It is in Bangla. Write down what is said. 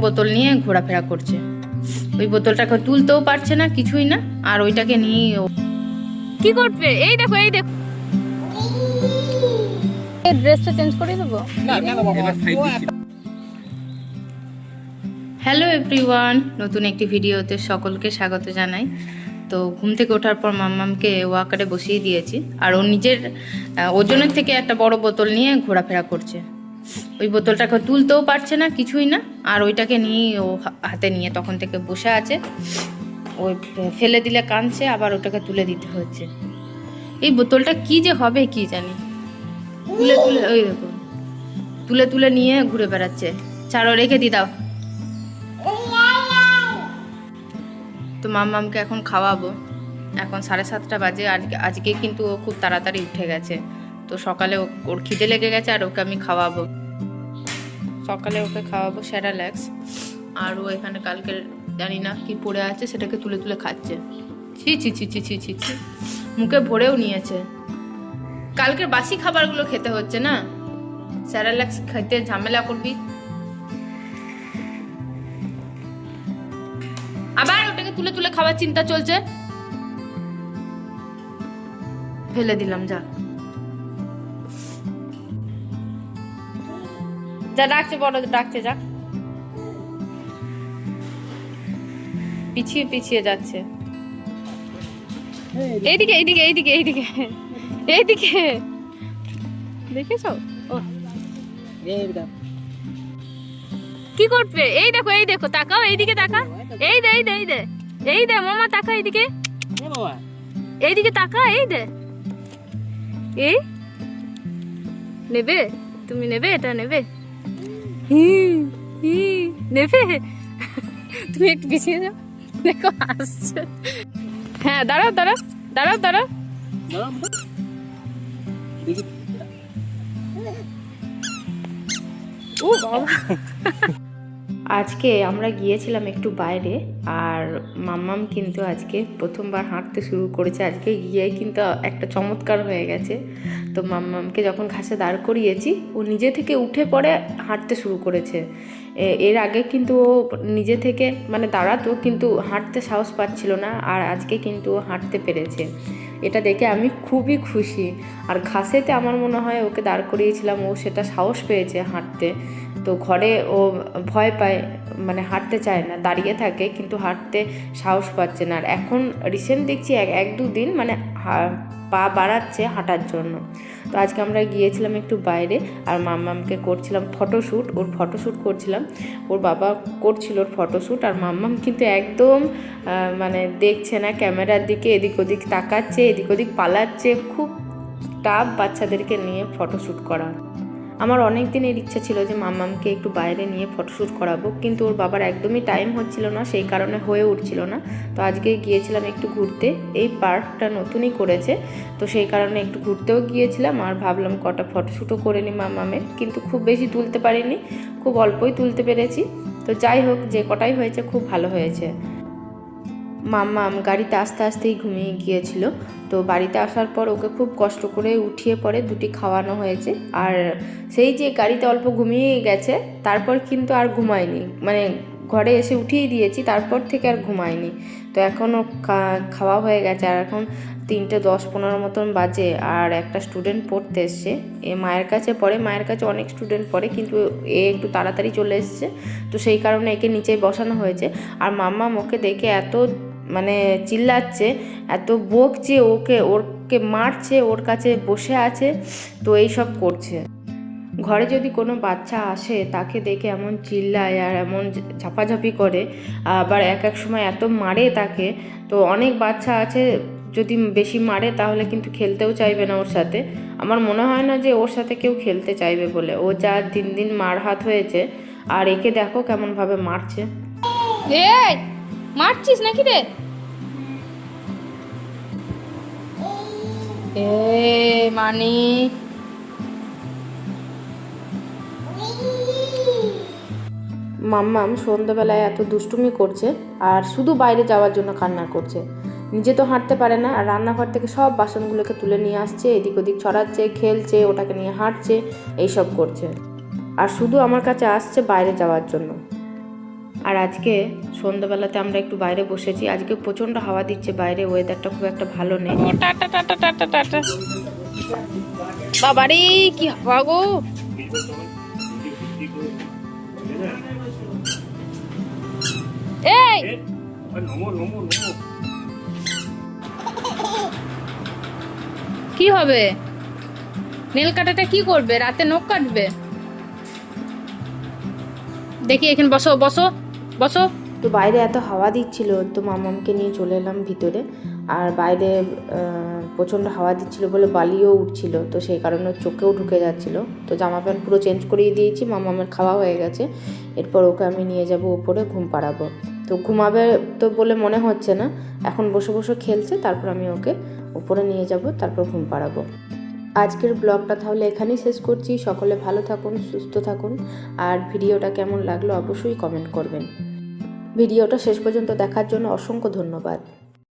বোতল নিয়ে ঘোরাফেরা করছে। ওই বোতলটাকে তুলতেও পারছে না, কিছুই না, আর ওইটাকে নিয়ে কি করবে? এই দেখো, এই দেখো, ড্রেসটা চেঞ্জ করে দেবো। হ্যালো এভরিওয়ান, নতুন একটি ভিডিওতে সকলকে স্বাগত জানাই। তো ঘুম থেকে ওঠার পর মাম্মামকে ওয়াকারে বসিয়ে দিয়েছি, আর ও নিজের ওজনের থেকে একটা বড় বোতল নিয়ে ঘোরাফেরা করছে। ওই বোতলটাকে তুলতেও পারছে না, কিছুই না, আর ওইটাকে নিয়ে ও হাতে নিয়ে তখন থেকে বসে আছে। ওই ফেলে দিলে কাঁদছে, আবার ওটাকে তুলে দিতে হচ্ছে। এই বোতলটা কি যে হবে কি জানি, তুলে তুলে ওই দেখুন তুলে তুলে নিয়ে ঘুরে বেড়াচ্ছে। ছাড়ো, রেখে দি, দাও। তো মাম্মামকে এখন খাওয়াবো। এখন 7:30 বাজে। আজকে কিন্তু ও খুব তাড়াতাড়ি উঠে গেছে। তো সকালে ওর খিদে লেগে গেছে, আর ওকে আমি খাওয়াবো। সকালে ওকে খাওয়াবো সেরাল্যাক্স। আর ও এখানে কালকে জানি না কি পড়ে আছে, সেটাকে তুলে তুলে খাচ্ছে। ছি ছি ছি ছি ছি ছি ছি, মুখে ভরেও নিয়েছে। কালকের বাসি খাবারগুলো খেতে হচ্ছে না, সেরাল্যাক্স খেতে ঝামেলা করবি। আবার ওটাকে তুলে তুলে খাওয়ার চিন্তা চলছে। ফেলে দিলাম, যা যা, ডাকছে বড়, ডাকছে, যা। পিছিয়ে পিছিয়ে যাচ্ছে। এইদিকে এইদিকে এইদিকে এইদিকে এইদিকে, দেখেছো কি করবে? এই দেখো, এই দেখো, তাকাও, এইদিকে তাকা। এই দে, এই দে, এই দে, এই দে মামা, তাকা এইদিকে, এইদিকে তাকা, এই দে। এই নেবে? তুমি নেবে? এটা নেবে? নেবে? তুমি একটু পিছিয়ে যাও, দেখো আসছে। হ্যাঁ, দাঁড়াও দাঁড়াও দাঁড়াও দাঁড়াও। ও বাবা, আজকে আমরা গিয়েছিলাম একটু বাইরে, আর মাম্মাম কিন্তু আজকে প্রথমবার হাঁটতে শুরু করেছে। আজকে গিয়ে কিন্তু একটা চমৎকার হয়ে গেছে। তো মাম্মামকে যখন ঘাসে দাঁড় করিয়েছি, ও নিজে থেকে উঠে পড়ে হাঁটতে শুরু করেছে। এর আগে কিন্তু ও নিজে থেকে মানে দাঁড়াতো, কিন্তু হাঁটতে সাহস পাচ্ছিল না, আর আজকে কিন্তু ও হাঁটতে পেরেছে। এটা দেখে আমি খুবই খুশি। আর ঘাসেতে আমার মনে হয় ওকে দাঁড় করিয়েছিলাম, ও সেটা সাহস পেয়েছে হাঁটতে। তো ঘরে ও ভয় পায়, মানে হাঁটতে চায় না, দাঁড়িয়ে থাকে, কিন্তু হাঁটতে সাহস পাচ্ছে না। আর এখন রিসেন্ট দেখছি 1-2 দিন মানে পা বাড়াচ্ছে হাঁটার জন্য। তো আজকে আমরা গিয়েছিলাম একটু বাইরে, আর মাম্মামকে করছিলাম ফটোশ্যুট, ওর ফটোশ্যুট করছিলাম। ওর বাবা করছিল ওর ফটোশ্যুট, আর মাম্মাম কিন্তু একদম মানে দেখছে না ক্যামেরার দিকে, এদিক ওদিক তাকাচ্ছে, এদিক ওদিক পালাচ্ছে। খুব টাফ বাচ্চাদেরকে নিয়ে ফটোশ্যুট করা। আমার অনেক দিনের ইচ্ছা ছিল যে মাম্মামকে একটু বাইরে নিয়ে ফটোশ্যুট করাবো, কিন্তু ওর বাবার একদমই টাইম হচ্ছিল না, সেই কারণে হয়ে উঠছিল না। তো আজকে গিয়েছিলাম একটু ঘুরতে, এই পার্কটা নতুনই করেছে, তো সেই কারণে একটু ঘুরতেও গিয়েছিলাম। আর ভাবলাম কটা ফটোশ্যুটও করে নিই মাম্মামের, কিন্তু খুব বেশি তুলতে পারিনি, খুব অল্পই তুলতে পেরেছি। তো যাই হোক, যে কটাই হয়েছে খুব ভালো হয়েছে। মাম্মাম গাড়িতে আস্তে আস্তেই ঘুমিয়ে গিয়েছিল। তো বাড়িতে আসার পর ওকে খুব কষ্ট করে উঠিয়ে পরে 2টি খাওয়ানো হয়েছে। আর সেই যে গাড়িতে অল্প ঘুমিয়ে গেছে, তারপর কিন্তু আর ঘুমায়নি, মানে ঘরে এসে উঠিয়ে দিয়েছি, তারপর থেকে আর ঘুমায়নি। তো এখনও খাওয়া হয়ে গেছে, আর এখন 3:10-15 মতন বাজে। আর একটা স্টুডেন্ট পড়তে এসছে, এ মায়ের কাছে পড়ে, মায়ের কাছে অনেক স্টুডেন্ট পড়ে, কিন্তু এ একটু তাড়াতাড়ি চলে এসছে, তো সেই কারণে একে নিচে বসানো হয়েছে। আর মাম্মাম ওকে দেখে এত মানে চিল্লাচ্ছে, এত বকছে, ওকে মারছে, ওর কাছে বসে আছে, তো এই সব করছে। ঘরে যদি কোনো বাচ্চা আসে, তাকে দেখে এমন চিল্লায় আর এমন ঝাপাঝাপি করে, আবার এক এক সময় এত মারে তাকে। তো অনেক বাচ্চা আছে, যদি বেশি মারে তাহলে কিন্তু খেলতেও চাইবে না ওর সাথে। আমার মনে হয় না যে ওর সাথে কেউ খেলতে চাইবে বলে, ও যা দিন দিন মারহাত হয়েছে। আর একে দেখো কেমনভাবে মারছে। এই মারছিস নাকি রে? মানি মাম্মাম সন্ধ্যাবেলায় এত দুষ্টুমি করছে, আর শুধু বাইরে যাওয়ার জন্য কান্না করছে। নিজে তো হাঁটতে পারে না, আর রান্নাঘর থেকে সব বাসনগুলোকে তুলে নিয়ে আসছে, এদিক ওদিক ছড়াচ্ছে, খেলছে, ওটাকে নিয়ে হাঁটছে, এইসব করছে। আর শুধু আমার কাছে আসছে বাইরে যাওয়ার জন্য। আর আজকে সন্ধ্যাবেলাতে আমরা একটু বাইরে বসেছি, আজকে প্রচণ্ড হাওয়া দিচ্ছে বাইরে, ওয়েদারটা খুব একটা ভালো নেই। টাটা টাটা টাটা টাটা বাবারে কি হাওয়া গো। এই কি হবে? নেল কাটাটা কি করবে? রাতে নখ কাটবে? দেখি এখানে বসো বসো বসো। তো বাইরে এত হাওয়া দিচ্ছিল, তো মামামকে নিয়ে চলে এলাম ভিতরে। আর বাইরে প্রচণ্ড হাওয়া দিচ্ছিল বলে বালিও উঠছিল, তো সেই কারণে চোখেও ঢুকে যাচ্ছিল। তো জামা প্যান্ট পুরো চেঞ্জ করিয়ে দিয়েছি, মামামের খাওয়া হয়ে গেছে। এরপর ওকে আমি নিয়ে যাব উপরে ঘুম পাড়াবো। তো ঘুমাবে তো বলে মনে হচ্ছে না, এখন বসে বসে খেলছে, তারপর আমি ওকে উপরে নিয়ে যাব, তারপর ঘুম পাড়াবো। আজকের ব্লগটা তাহলে এখানেই শেষ করছি। সকলে ভালো থাকুন, সুস্থ থাকুন, আর ভিডিওটা কেমন লাগলো অবশ্যই কমেন্ট করবেন। ভিডিওটা শেষ পর্যন্ত দেখার জন্য অসংখ্য ধন্যবাদ।